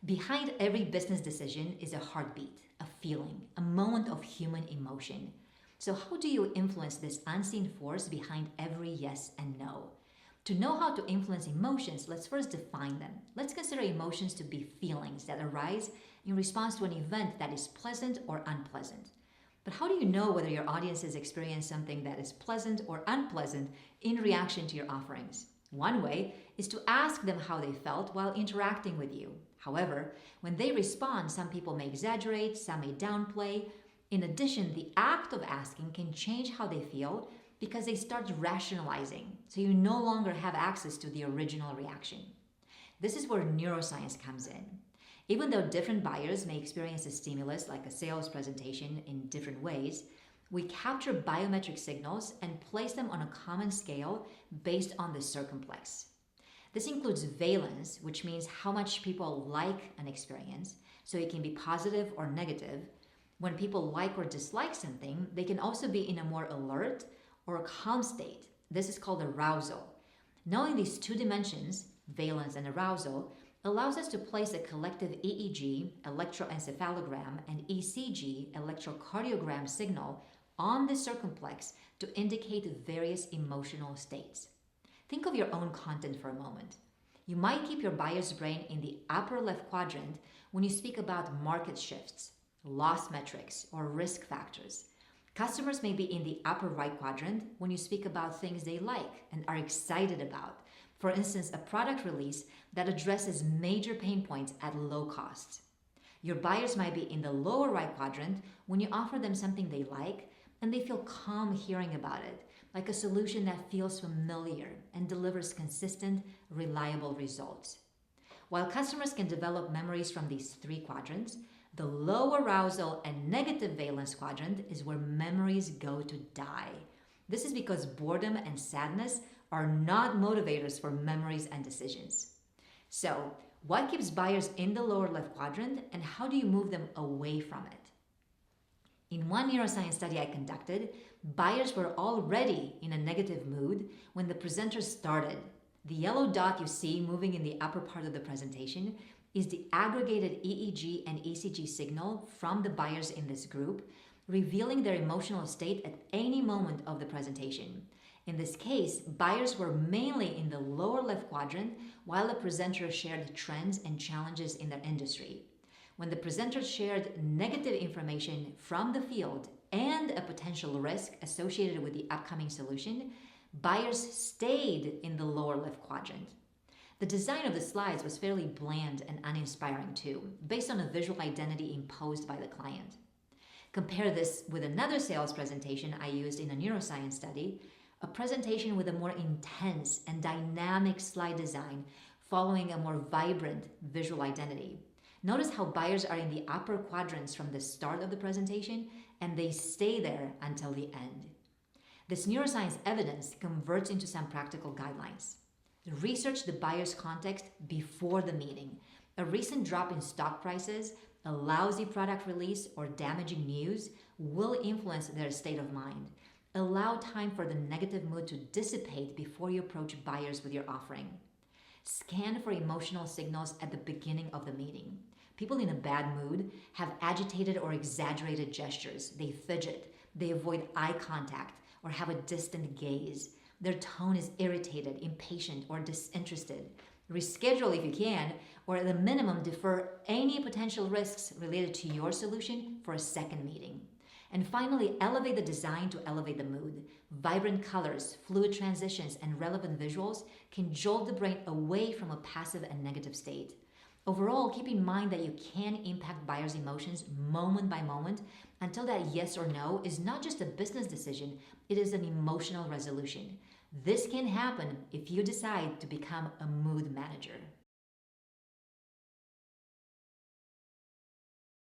Behind every business decision is a heartbeat, a feeling, a moment of human emotion. So, how do you influence this unseen force behind every yes and no? To know how to influence emotions, let's first define them. Let's consider emotions to be feelings that arise in response to an event that is pleasant or unpleasant. But how do you know whether your audiences experience something that is pleasant or unpleasant in reaction to your offerings? One way is to ask them how they felt while interacting with you. However, when they respond, some people may exaggerate, some may downplay. In addition, the act of asking can change how they feel because they start rationalizing, so you no longer have access to the original reaction. This is where neuroscience comes in. Even though different buyers may experience a stimulus like a sales presentation in different ways, we capture biometric signals and place them on a common scale based on the circumflex. This includes valence, which means how much people like an experience, so it can be positive or negative. When people like or dislike something, they can also be in a more alert or a calm state. This is called arousal. Knowing these two dimensions, valence and arousal, allows us to place a collective EEG, electroencephalogram, and ECG, electrocardiogram signal on the circumflex to indicate various emotional states. Think of your own content for a moment. You might keep your buyer's brain in the upper left quadrant when you speak about market shifts, loss metrics, or risk factors. Customers may be in the upper right quadrant when you speak about things they like and are excited about. For instance, a product release that addresses major pain points at low cost. Your buyers might be in the lower right quadrant when you offer them something they like and they feel calm hearing about it, like a solution that feels familiar and delivers consistent, reliable results. While customers can develop memories from these three quadrants, the low arousal and negative valence quadrant is where memories go to die. This is because boredom and sadness are not motivators for memories and decisions. So, what keeps buyers in the lower left quadrant and how do you move them away from it? In one neuroscience study I conducted, buyers were already in a negative mood when the presenter started. The yellow dot you see moving in the upper part of the presentation is the aggregated EEG and ECG signal from the buyers in this group, revealing their emotional state at any moment of the presentation. In this case, buyers were mainly in the lower left quadrant while the presenter shared trends and challenges in their industry. When the presenter shared negative information from the field and a potential risk associated with the upcoming solution, buyers stayed in the lower left quadrant. The design of the slides was fairly bland and uninspiring too, based on a visual identity imposed by the client. Compare this with another sales presentation I used in a neuroscience study, a presentation with a more intense and dynamic slide design following a more vibrant visual identity. Notice how buyers are in the upper quadrants from the start of the presentation and they stay there until the end. This neuroscience evidence converts into some practical guidelines. Research the buyer's context before the meeting. A recent drop in stock prices, a lousy product release, or damaging news will influence their state of mind. Allow time for the negative mood to dissipate before you approach buyers with your offering. Scan for emotional signals at the beginning of the meeting. People in a bad mood have agitated or exaggerated gestures. They fidget, they avoid eye contact, or have a distant gaze. Their tone is irritated, impatient, or disinterested. Reschedule if you can, or at the minimum, defer any potential risks related to your solution for a second meeting. And finally, elevate the design to elevate the mood. Vibrant colors, fluid transitions, and relevant visuals can jolt the brain away from a passive and negative state. Overall, keep in mind that you can impact buyers' emotions moment by moment until that yes or no is not just a business decision, it is an emotional resolution. This can happen if you decide to become a mood manager.